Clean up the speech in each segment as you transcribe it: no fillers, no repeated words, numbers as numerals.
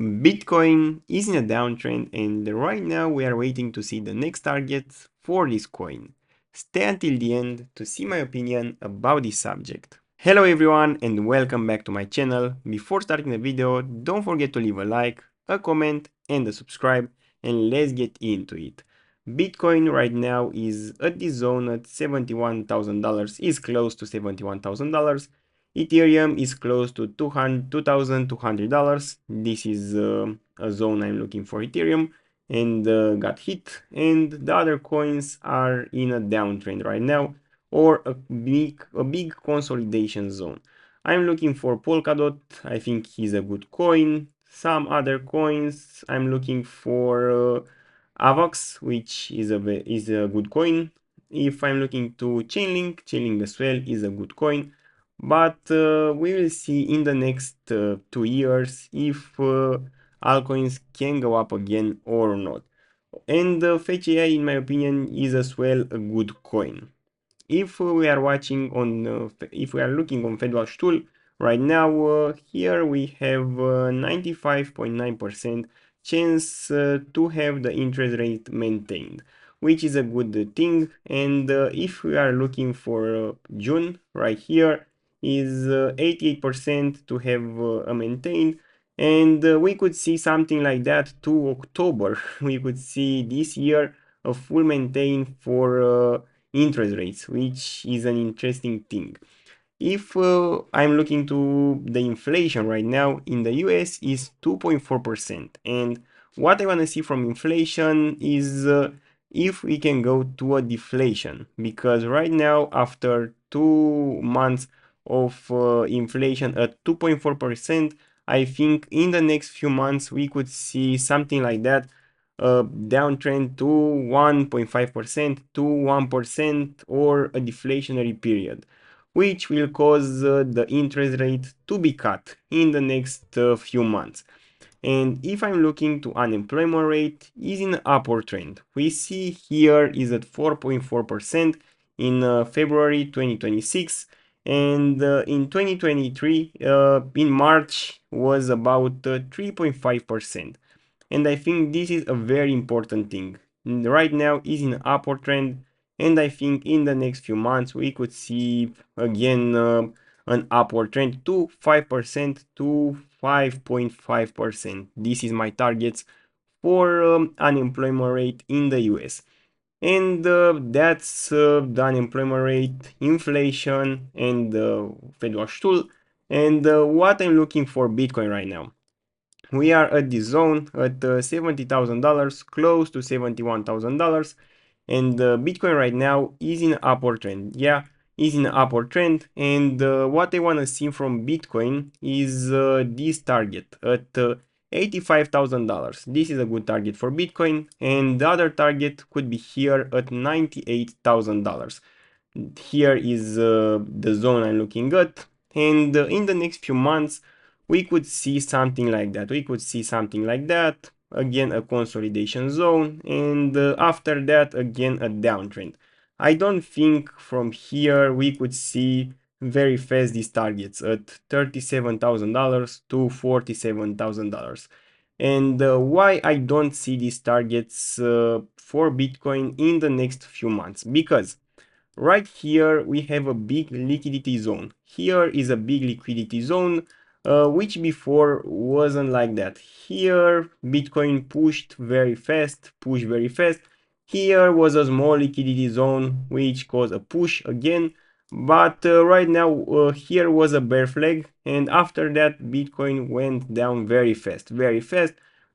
Bitcoin is in a downtrend, and right now we are waiting to see the next target for this coin. Stay until the end to see my opinion about this subject. Hello everyone and welcome back to my channel. Before starting the video, don't forget to leave a like, a comment and a subscribe, and let's get into it. Bitcoin right now is at this zone at $71,000, is close to $71,000. Ethereum is close to $2,200. This is a zone I'm looking for Ethereum, and got hit. And the other coins are in a downtrend right now, or a big consolidation zone. I'm looking for Polkadot. I think he's a good coin. Some other coins I'm looking for Avax, which is a good coin. If I'm looking to Chainlink as well is a good coin. But we will see in the next 2 years if altcoins can go up again or not. And FetchAI, in my opinion, is as well a good coin. If we are watching on, if we are looking on FedWatch tool right now, here we have 95.9% chance to have the interest rate maintained, which is a good thing. And if we are looking for June right here, is 88% to have a maintained, and we could see something like that to October. We could see this year a full maintain for interest rates, which is an interesting thing. If I'm looking to the inflation right now in the US is 2.4%, and what I want to see from inflation is if we can go to a deflation, because right now after 2 months of inflation at 2.4%, I think in the next few months we could see something like that, downtrend to 1.5% to 1% or a deflationary period, which will cause the interest rate to be cut in the next few months. And if I'm looking to unemployment rate is in upward trend. We see here is at 4.4% in February 2026, and in 2023 in March was about 3.5%. And I think this is a very important thing. Right now is in upward trend, and I think in the next few months we could see again an upward trend to 5% to 5.5%. This is my targets for unemployment rate in the US. And that's the unemployment rate, inflation, and FedWatch tool. And what I'm looking for Bitcoin right now. We are at this zone at $70,000, close to $71,000, and Bitcoin right now is in upward trend. Yeah, is in upward trend, and what I want to see from Bitcoin is this target at $85,000. This is a good target for Bitcoin, and the other target could be here at $98,000. Here is the zone I'm looking at, and in the next few months we could see something like that. We could see something like that, again a consolidation zone, and after that again a downtrend. I don't think from here we could see very fast these targets at $37,000 to $47,000. And why I don't see these targets for Bitcoin in the next few months? Because right here we have a big liquidity zone. Here is a big liquidity zone, which before wasn't like that. Here Bitcoin pushed very fast, Here was a small liquidity zone which caused a push again, but right now here was a bear flag, and after that Bitcoin went down very fast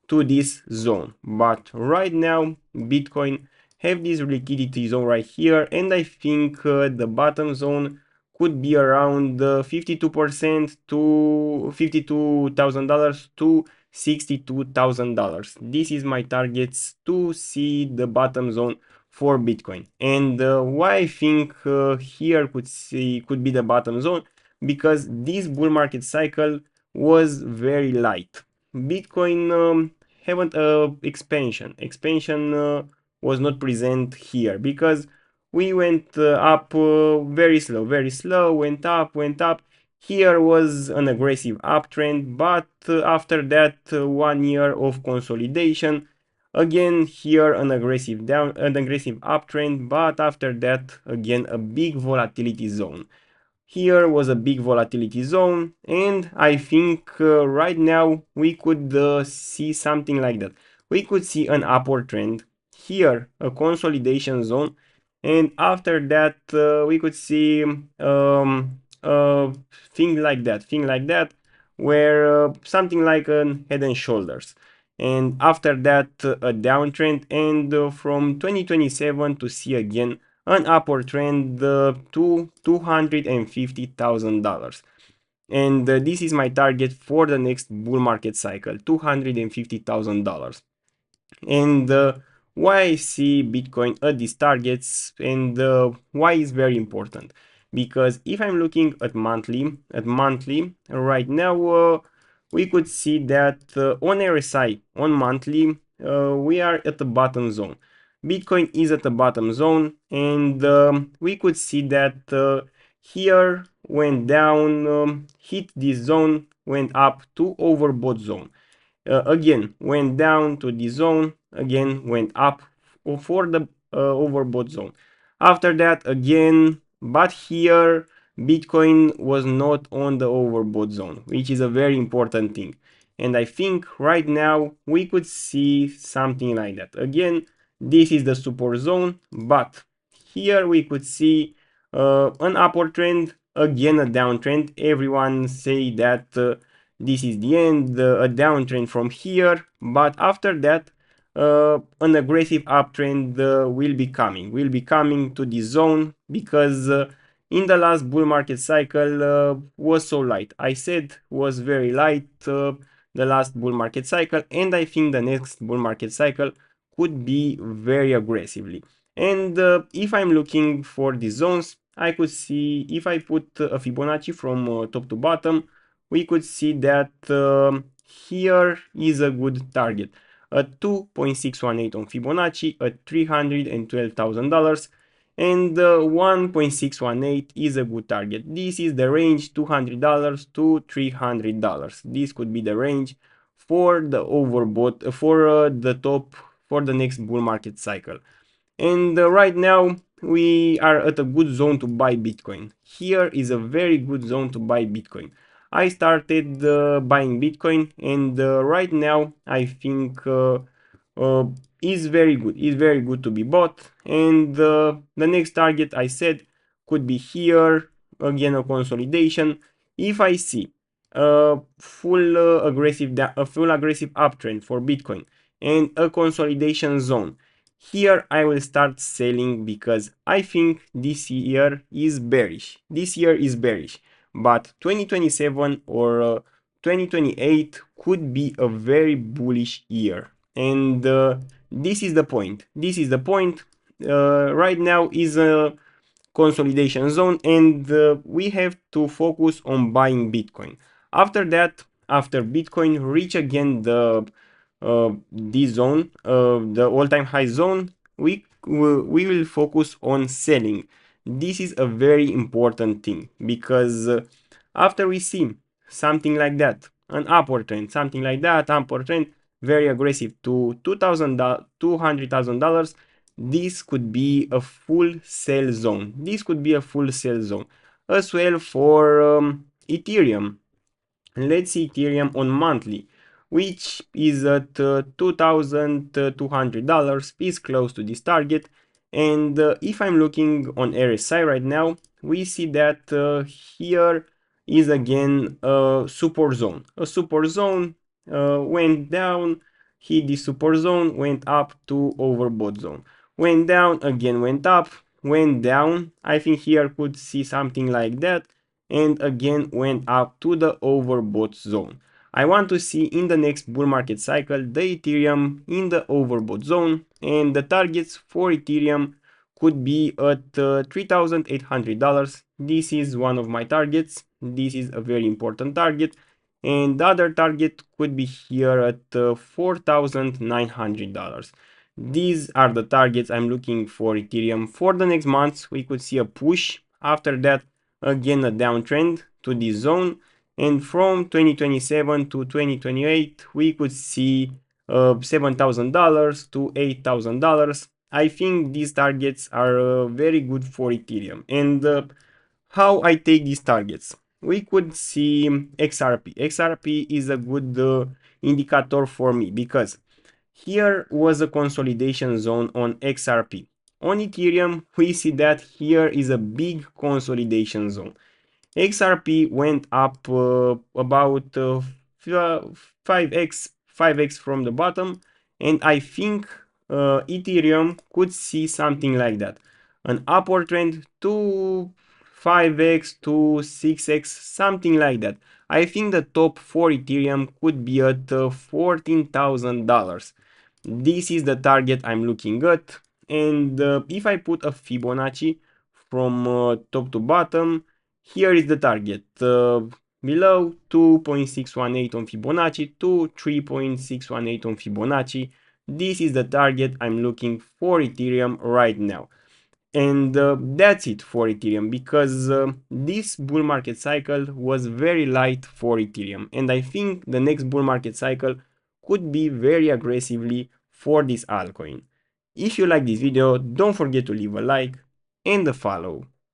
to this zone. But right now Bitcoin have this liquidity zone right here, and I think the bottom zone could be around 52% to $52,000 to $62,000. This is my targets to see the bottom zone for Bitcoin. And why I think here could be the bottom zone, because this bull market cycle was very light. Bitcoin haven't expansion was not present here, because we went up very slow, went up. Here was an aggressive uptrend, but after that 1 year of consolidation. Again here an aggressive uptrend, but after that again a big volatility zone. Here was a big volatility zone, and I think right now we could see something like that. We could see an upward trend, here a consolidation zone, and after that we could see thing like that, where something like a head and shoulders. And after that a downtrend, and from 2027 to see again an upward trend to $250,000. And this is my target for the next bull market cycle, $250,000. And why I see Bitcoin at these targets, and why is very important. Because if I'm looking at monthly right now, we could see that on RSI, on monthly, we are at the bottom zone. Bitcoin is at the bottom zone, and we could see that here went down, hit this zone, went up to overbought zone. Again went down to the zone, again went up for the overbought zone. After that again, but here Bitcoin was not on the overbought zone, which is a very important thing. And I think right now we could see something like that. Again, this is the support zone, but here we could see an upward trend, again a downtrend. Everyone say that this is the end, a downtrend from here, but after that an aggressive uptrend will be coming to this zone, because in the last bull market cycle was so light. I said was very light the last bull market cycle, and I think the next bull market cycle could be very aggressively. And if I'm looking for these zones, I could see, if I put a Fibonacci from top to bottom, we could see that here is a good target, a 2.618 on Fibonacci at $312,000, and 1.618 is a good target. This is the range, $200 to $300. This could be the range for the overbought, for the top, for the next bull market cycle. And right now we are at a good zone to buy Bitcoin. Here is a very good zone to buy Bitcoin. I started buying Bitcoin, and right now I think uh, is very good. Is very good to be bought. And the next target I said could be here, again a consolidation. If I see a full aggressive uptrend for Bitcoin and a consolidation zone, here I will start selling, because I think this year is bearish. This year is bearish, but 2027 or 2028 could be a very bullish year. And this is the point. This is the point. Right now is a consolidation zone, and we have to focus on buying Bitcoin. After that, after Bitcoin reach again the this zone, the all-time high zone, we will focus on selling. This is a very important thing, because after we see something like that, an upward trend, something like that, upward trend, very aggressive to $200,000, this could be a full sell zone. This could be a full sell zone as well for Ethereum. Let's see Ethereum on monthly, which is at $2,200, is close to this target. And if I'm looking on RSI right now, we see that here is again a support zone. A support zone went down, hit the support zone, went up to overbought zone. Went down, again went up, went down. I think here could see something like that, and again went up to the overbought zone. I want to see in the next bull market cycle the Ethereum in the overbought zone, and the targets for Ethereum could be at $3,800. This is one of my targets. This is a very important target, and the other target could be here at $4,900. These are the targets I'm looking for Ethereum for the next months. We could see a push. After that, again a downtrend to this zone, and from 2027 to 2028 we could see $7,000 to $8,000. I think these targets are very good for Ethereum. And how I take these targets? We could see XRP. XRP is a good indicator for me because here was a consolidation zone on XRP. On Ethereum, we see that here is a big consolidation zone. XRP went up about 5x from the bottom, and I think Ethereum could see something like that. An upward trend to 5x to 6x, something like that. I think the top for Ethereum could be at $14,000. This is the target I'm looking at, and if I put a Fibonacci from top to bottom, here is the target. Below 2.618 on Fibonacci to 3.618 on Fibonacci. This is the target I'm looking for Ethereum right now. And that's it for Ethereum, because this bull market cycle was very light for Ethereum. And I think the next bull market cycle could be very aggressively for this altcoin. If you like this video, don't forget to leave a like and a follow.